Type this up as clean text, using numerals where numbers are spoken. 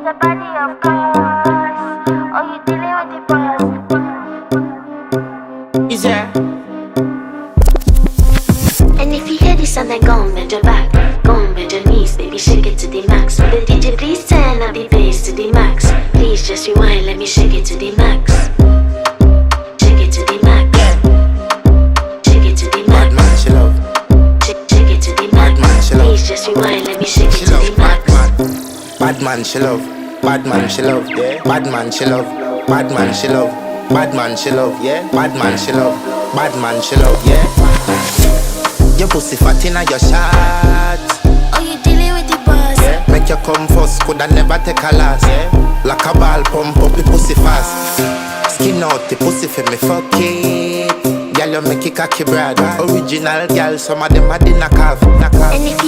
the body, of course. Oh, you dealing with the boss. Is there? And if you hear this sound, then go on, bend your back. Go on, bend your knees, baby, shake it to the max. Will the DJ please turn up the bass to the max? Please just rewind, let me shake it to the max. Shake it to the max. Shake it to the max. Bad man, she love. Shake it to the max. Bad man, she love. Please just rewind, let me shake it She to love the max. bad man, she love. Bad man, she love. Yeah. Bad man, she love. Bad man, she love. Bad man, she love. Yeah. Bad man, she love. Bad man, she love. Yeah. Your pussy fat inna your shot. Oh, you dealing with the boss. Yeah. Make you come first, coulda never take a last. Yeah. Like a ball, pump up the pussy fast. Skin out the pussy for me, fuck it. Girl, you make it cocky, brother. Original girl, some of them a the knock off. And if you